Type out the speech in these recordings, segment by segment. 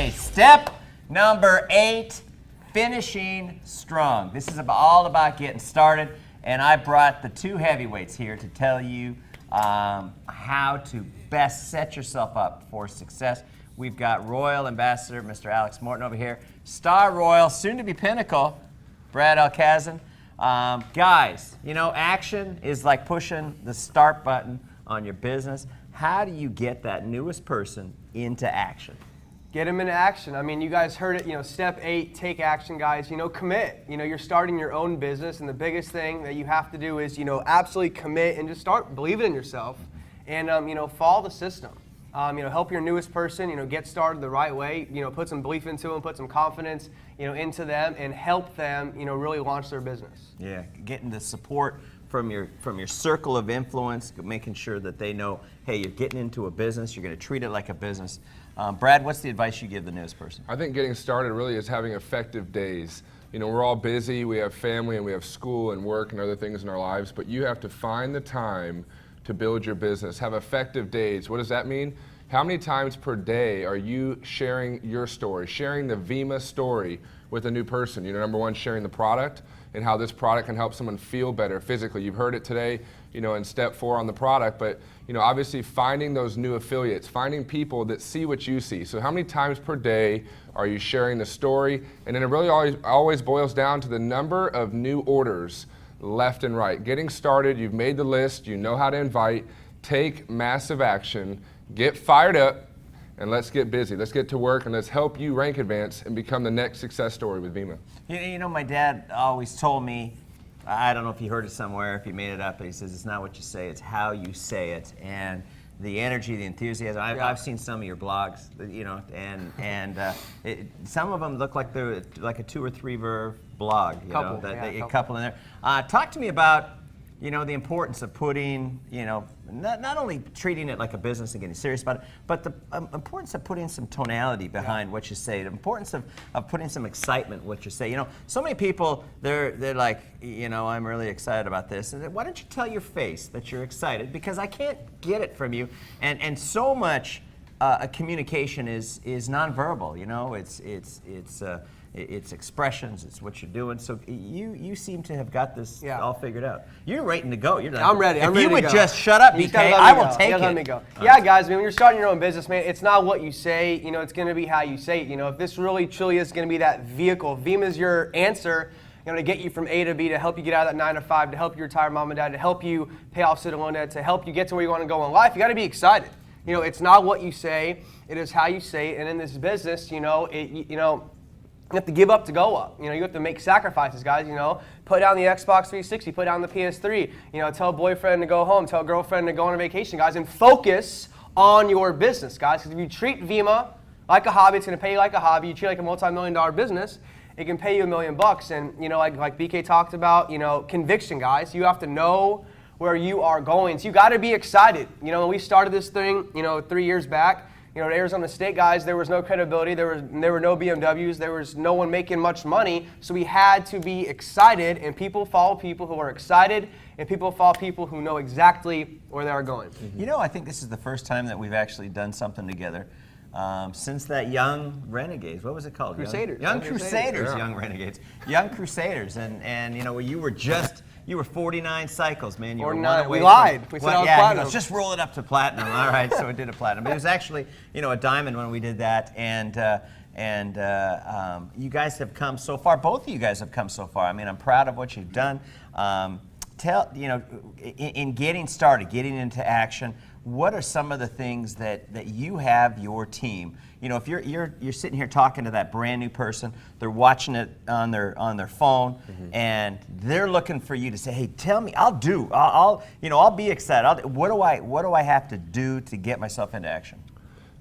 right, step number 8, finishing strong. This is all about getting started, and I brought the 2 heavyweights here to tell you how to best set yourself up for success. We've got Royal Ambassador, Mr. Alex Morton over here, Star Royal, soon to be Pinnacle, Brad Alcazan. Guys, you know, action is like pushing the start button on your business. How do you get that newest person into action? Get them into action. I mean, you guys heard it, you know, step 8, take action, guys. You know, commit. You know, you're starting your own business, and the biggest thing that you have to do is, you know, absolutely commit and just start believing in yourself and, you know, follow the system. You know, help your newest person, you know, get started the right way, you know, put some belief into them, put some confidence, you know, into them, and help them, you know, really launch their business. Yeah, getting the support from your circle of influence, making sure that they know, hey, you're getting into a business, you're going to treat it like a business. Brad, what's the advice you give the newest person? I think getting started really is having effective days. You know, we're all busy, we have family and we have school and work and other things in our lives, but you have to find the time to build your business. Have effective days. What does that mean? How many times per day are you sharing your story, sharing the Vemma story with a new person? You know, number 1, sharing the product and how this product can help someone feel better physically. You've heard it today, you know, in step 4 on the product, but, you know, obviously finding those new affiliates, finding people that see what you see. So how many times per day are you sharing the story? And then it really always boils down to the number of new orders left and right. Getting started, you've made the list, you know how to invite, take massive action, get fired up, and let's get busy. Let's get to work, and let's help you rank advance and become the next success story with Vemma. You know, my dad always told me, I don't know if he heard it somewhere, if he made it up, but he says it's not what you say, it's how you say it. And the energy, the enthusiasm. I've seen some of your blogs, you know, and some of them look like they're like a 2 or 3 verb blog, you know, a couple in there. Talk to me about, you know, the importance of putting, you know, not only treating it like a business and getting serious about it, but the importance of putting some tonality behind what you say, the importance of putting some excitement what you say. You know, so many people, they're like, you know, I'm really excited about this. And why don't you tell your face that you're excited? Because I can't get it from you. And so much communication is nonverbal, you know, it's expressions, it's what you're doing. So you seem to have got this all figured out. You're ready to go. You're like, I'm ready. If you would just shut up, BK, I will take it. Let me go. Yeah, guys, I mean, when you're starting your own business, man, it's not what you say, you know, it's going to be how you say it. You know, if this really truly is going to be that vehicle, Vemma's your answer, you know, to get you from A to B, to help you get out of that 9 to 5, to help you retire mom and dad, to help you pay off student loan debt, to help you get to where you want to go in life, you got to be excited. You know, it's not what you say, it is how you say it. And in this business, you know, you have to give up to go up. You know, you have to make sacrifices, guys. You know, put down the Xbox 360, put down the PS3. You know, tell boyfriend to go home, tell girlfriend to go on a vacation, guys, and focus on your business, guys. Because if you treat Vemma like a hobby, it's going to pay you like a hobby. You treat it like a multi-million-dollar business, it can pay you $1 million. And you know, like BK talked about, you know, conviction, guys. You have to know where you are going. So you got to be excited. You know, when we started this thing, you know, 3 years back. You know, at Arizona State, guys, there was no credibility, there were no BMWs, there was no one making much money, so we had to be excited, and people follow people who are excited, and people follow people who know exactly where they are going. Mm-hmm. You know, I think this is the first time that we've actually done something together since that Young Renegades. What was it called? Crusaders. Young Crusaders, Young Renegades. Young Crusaders, and you know, you were 49 cycles, man. You were 49. We lied. We said I was platinum. Goes, just roll it up to platinum. All right, so we did a platinum. But it was actually, you know, a diamond when we did that. And you guys have come so far. Both of you guys have come so far. I mean, I'm proud of what you've done. You know, in getting started, getting into action, what are some of the things that you have your team? You know, if you're sitting here talking to that brand new person, they're watching it on their phone, and they're looking for you to say, "Hey, tell me, I'll be excited. What do I have to do to get myself into action?"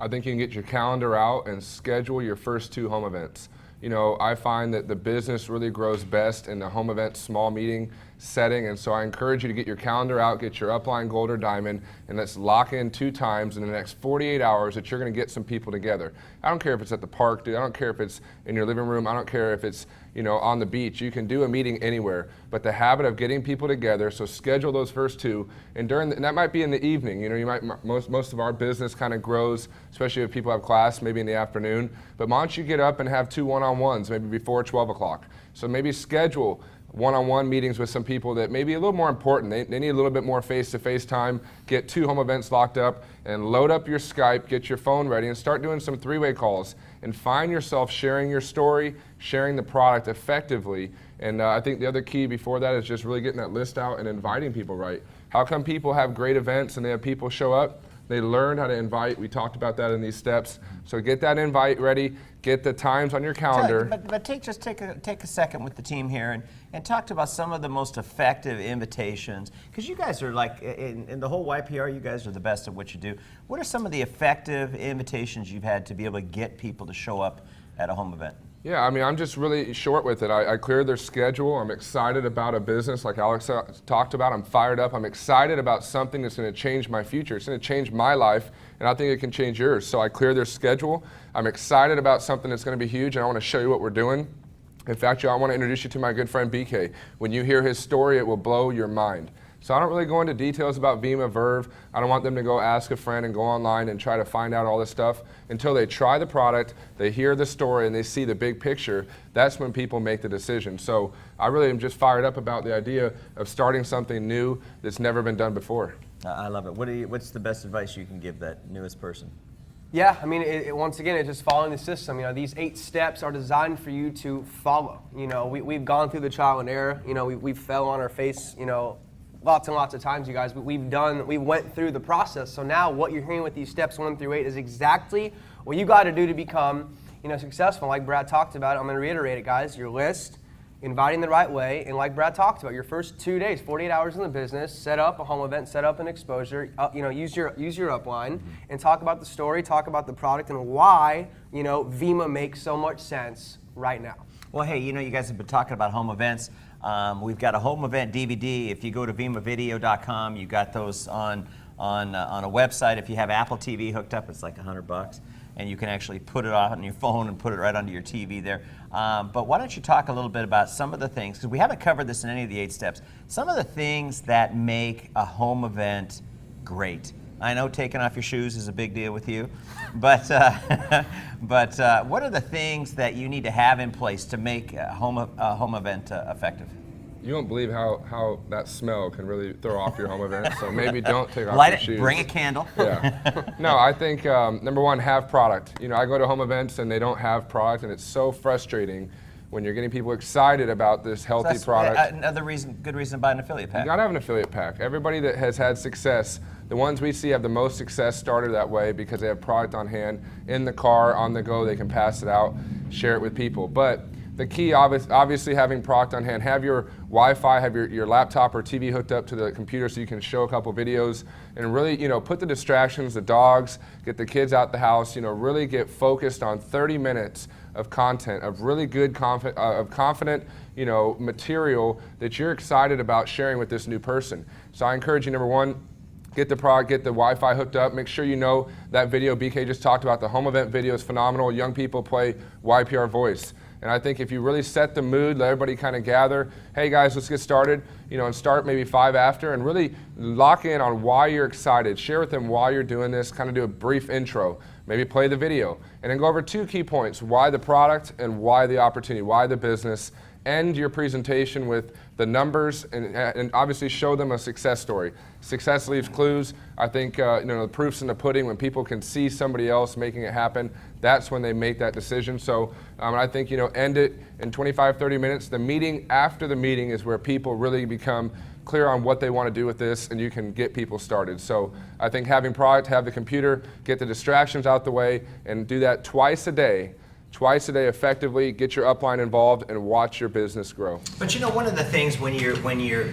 I think you can get your calendar out and schedule your first 2 home events. You know, I find that the business really grows best in the home event small meeting setting. And so I encourage you to get your calendar out, get your upline gold or diamond, and let's lock in 2 times in the next 48 hours that you're going to get some people together. I don't care if it's at the park, dude. I don't care if it's in your living room. I don't care if it's, you know, on the beach. You can do a meeting anywhere. But the habit of getting people together, so schedule those first 2, and and that might be in the evening. You know, you might most of our business kind of grows, especially if people have class, maybe in the afternoon. But why don't you get up and have 2 one-on-ones, maybe before 12 o'clock? So maybe schedule one-on-one meetings with some people that may be a little more important. They need a little bit more face-to-face time. Get 2 home events locked up and load up your Skype, get your phone ready, and start doing some 3-way calls. And find yourself sharing your story, sharing the product effectively. And I think the other key before that is just really getting that list out and inviting people right. How come people have great events and they have people show up? They learn how to invite. We talked about that in these steps. So get that invite ready. Get the times on your calendar. But take a second with the team here and talk about some of the most effective invitations, because you guys are like, in the whole YPR, you guys are the best at what you do. What are some of the effective invitations you've had to be able to get people to show up at a home event? Yeah, I mean, I'm just really short with it. I cleared their schedule. I'm excited about a business like Alex talked about. I'm fired up. I'm excited about something that's going to change my future. It's going to change my life, and I think it can change yours. So I cleared their schedule. I'm excited about something that's going to be huge, and I want to show you what we're doing. In fact, I want to introduce you to my good friend BK. When you hear his story, it will blow your mind. So I don't really go into details about Vemma, Verve. I don't want them to go ask a friend and go online and try to find out all this stuff. Until they try the product, they hear the story, and they see the big picture, that's when people make the decision. So I really am just fired up about the idea of starting something new that's never been done before. I love it. What's the best advice you can give that newest person? Yeah, I mean, once again, it's just following the system. You know, these 8 steps are designed for you to follow. You know, we've gone through the trial and error. You know, we fell on our face, you know, lots and lots of times, you guys, but we went through the process. So now what you're hearing with these steps 1 through 8 is exactly what you got to do to become, you know, successful. Like Brad talked about, I'm going to reiterate it, guys. Your list, inviting the right way, and like Brad talked about, your first 2 days, 48 hours in the business, set up a home event, set up an exposure, you know, use your upline, and talk about the story, talk about the product, and why, you know, Vemma makes so much sense right now. Well, hey, you know, you guys have been talking about home events. We've got a home event DVD. If you go to vemmavideo.com, you got those on a website. If you have Apple TV hooked up, it's like $100, and you can actually put it on your phone and put it right onto your TV there. But why don't you talk a little bit about some of the things, because we haven't covered this in any of the 8 steps, some of the things that make a home event great. I know taking off your shoes is a big deal with you, but what are the things that you need to have in place to make a home event effective? You won't believe how that smell can really throw off your home event, so maybe don't take off Light your it, shoes. bring a candle. Yeah. No, I think, number 1, have product. You know, I go to home events and they don't have product, and it's so frustrating when you're getting people excited about this healthy product. Another good reason to buy an affiliate pack. You gotta have an affiliate pack. Everybody that has had success, the ones we see have the most success started that way because they have product on hand, in the car, on the go, they can pass it out, share it with people. But the key, obviously having product on hand, have your Wi-Fi, have your laptop or TV hooked up to the computer so you can show a couple videos, and really, you know, put the distractions, the dogs, get the kids out the house, you know, really get focused on 30 minutes of content, of really good, confident, you know, material that you're excited about sharing with this new person. So I encourage you, number 1, get the product, get the Wi-Fi hooked up. Make sure you know that video BK just talked about. The home event video is phenomenal. Young people play YPR voice. And I think if you really set the mood, let everybody kind of gather, hey guys, let's get started, you know, and start maybe 5 after, and really lock in on why you're excited. Share with them why you're doing this, kind of do a brief intro, maybe play the video, and then go over 2 key points, why the product and why the opportunity, why the business. End your presentation with the numbers and obviously show them a success story. Success leaves clues. I think you know, the proof's in the pudding. When people can see somebody else making it happen, that's when they make that decision. So I think, you know, end it in 25, 30 minutes. The meeting after the meeting is where people really become clear on what they want to do with this, and you can get people started. So I think having product, have the computer, get the distractions out the way, and do that twice a day effectively, get your upline involved, and watch your business grow. But you know, one of the things when you're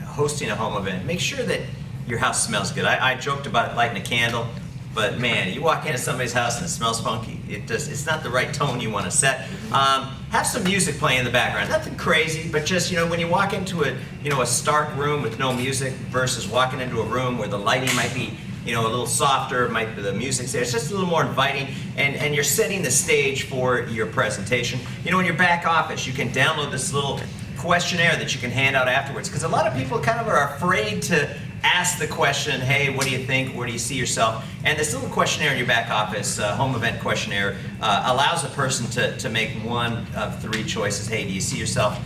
hosting a home event, make sure that your house smells good. I joked about lighting a candle. But man, you walk into somebody's house and it smells funky. It's not the right tone you want to set. Have some music playing in the background. Nothing crazy, but just, you know, when you walk into a stark room with no music versus walking into a room where the lighting might be, you know, a little softer, might be the music's there. It's just a little more inviting, and you're setting the stage for your presentation. You know, in your back office, you can download this little questionnaire that you can hand out afterwards, because a lot of people kind of are afraid to ask the question, hey, what do you think? Where do you see yourself? And this little questionnaire in your back office, home event questionnaire, allows a person to make one of three choices. Hey, do you see yourself,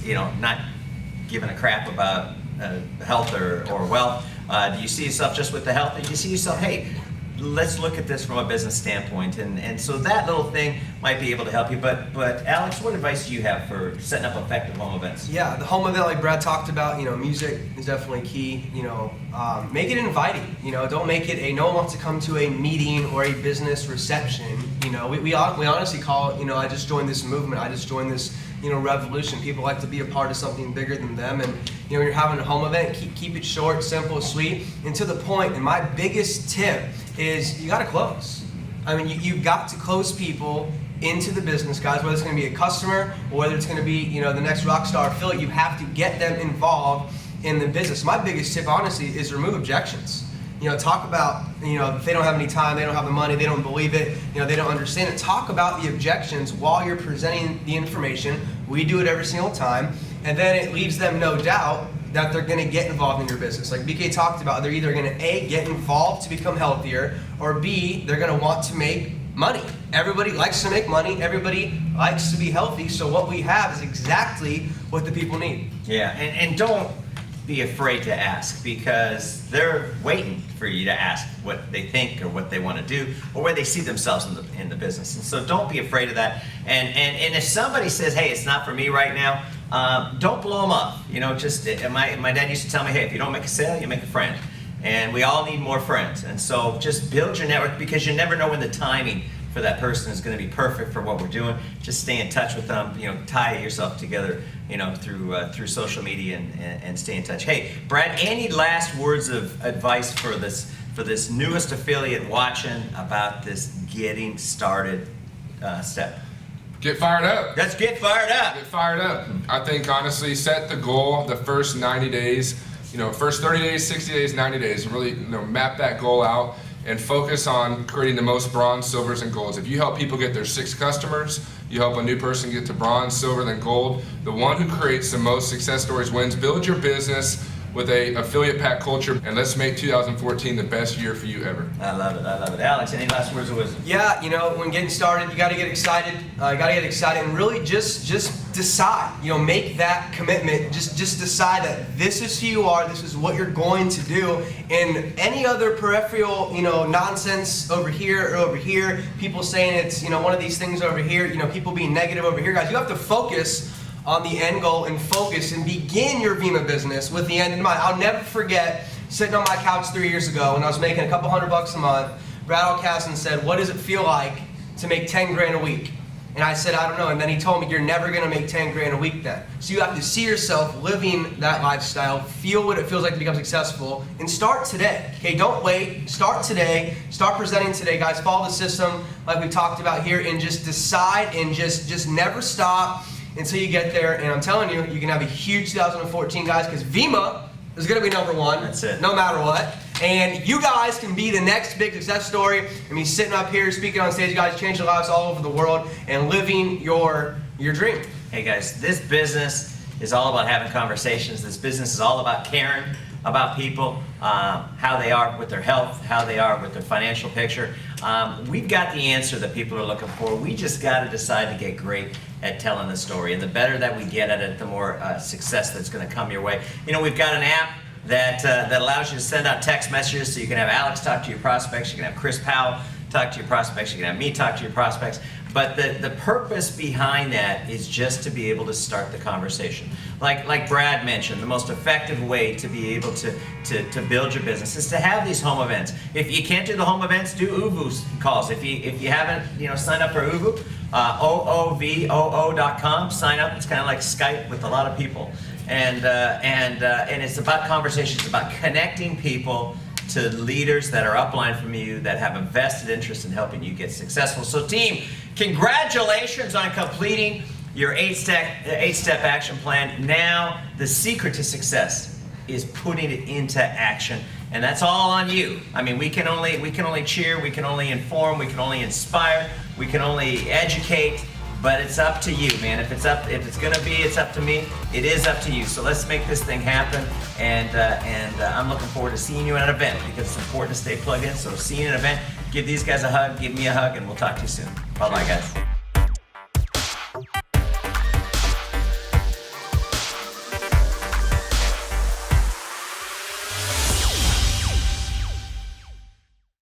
you know, not giving a crap about health or wealth? Do you see yourself just with the health? Or do you see yourself, hey, let's look at this from a business standpoint? And so that little thing might be able to help you. But Alex, what advice do you have for setting up effective home events? Yeah, the home event, like Brad talked about, you know, music is definitely key. You know, make it inviting. You know, don't make it no one wants to come to a meeting or a business reception. You know, we honestly call it, you know, I just joined this movement. I just joined this, you know, revolution. People like to be a part of something bigger than them. And, you know, when you're having a home event, keep it short, simple, sweet, and to the point. And my biggest tip is you got to close. I mean, you've got to close people into the business, guys, whether it's going to be a customer or whether it's going to be, you know, the next rock star affiliate. You have to get them involved in the business. My biggest tip, honestly, is remove objections. You know, talk about, you know, if they don't have any time, they don't have the money, they don't believe it, you know, they don't understand it. Talk about the objections while you're presenting the information. We do it every single time, and then it leaves them no doubt that they're going to get involved in your business. Like BK talked about, they're either going to A, get involved to become healthier, or B, they're going to want to make money. Everybody likes to make money. Everybody likes to be healthy. So what we have is exactly what the people need. Yeah, and don't be afraid to ask, because they're waiting for you to ask what they think or what they want to do or where they see themselves in the business. And so don't be afraid of that. And if somebody says, hey, it's not for me right now, don't blow them off. You know, just my dad used to tell me, hey, if you don't make a sale, you make a friend. And we all need more friends. And so just build your network, because you never know when the timing for that person is going to be perfect for what we're doing. Just stay in touch with them. You know, tie yourself together, you know, through social media and stay in touch. Hey, Brad, any last words of advice for this newest affiliate watching about this getting started step? Get fired up. Let's get fired up. Get fired up. I think honestly, set the goal the first 90 days. You know, first 30 days, 60 days, 90 days, and really, you know, map that goal out and focus on creating the most bronze, silvers, and golds. If you help people get their 6 customers, you help a new person get to bronze, silver, then gold. The one who creates the most success stories wins. Build your business with a affiliate pack culture, and let's make 2014 the best year for you ever. I love it. I love it. Alex, any last words of wisdom? Yeah, you know, when getting started, you got to get excited. You got to get excited and really just decide. You know, make that commitment. Just decide that this is who you are. This is what you're going to do. And any other peripheral, you know, nonsense over here or over here, people saying it's, you know, one of these things over here, you know, people being negative over here, guys, you have to focus on the end goal and focus and begin your Vemma business with the end in mind. I'll never forget sitting on my couch 3 years ago when I was making a couple $100 a month. Brad Alcassin said, what does it feel like to make 10 grand a week? And I said, I don't know. And then he told me, you're never going to make 10 grand a week then. So you have to see yourself living that lifestyle, feel what it feels like to become successful, and start today. Okay, don't wait. Start today. Start presenting today, guys. Follow the system like we talked about here, and just decide and just never stop until you get there. And I'm telling you, you can have a huge 2014, guys, because Vemma is going to be #1. That's it. No matter what. And you guys can be the next big success story. I mean, sitting up here, speaking on stage, you guys, changing lives all over the world and living your dream. Hey guys, this business is all about having conversations. This business is all about caring about people, how they are with their health, how they are with their financial picture. We've got the answer that people are looking for. We just got to decide to get great at telling the story. And the better that we get at it, the more success that's going to come your way. You know, we've got an app that allows you to send out text messages, so you can have Alex talk to your prospects, you can have Chris Powell talk to your prospects, you can have me talk to your prospects. But the purpose behind that is just to be able to start the conversation. Like Brad mentioned, the most effective way to be able to build your business is to have these home events. If you can't do the home events, do UVU calls. If you haven't, you know, signed up for UVU, OOVOO.com, sign up. It's kind of like Skype with a lot of people. And it's about conversations, about connecting people to leaders that are upline from you that have a vested interest in helping you get successful. So team, congratulations on completing your eight-step action plan. Now, the secret to success is putting it into action. And that's all on you. I mean, we can only cheer, we can only inform, we can only inspire, we can only educate, but it's up to you, man. If it's up to me, it is up to you. So let's make this thing happen. And I'm looking forward to seeing you at an event because it's important to stay plugged in. So see you at an event. Give these guys a hug, give me a hug, and we'll talk to you soon. Bye-bye, guys.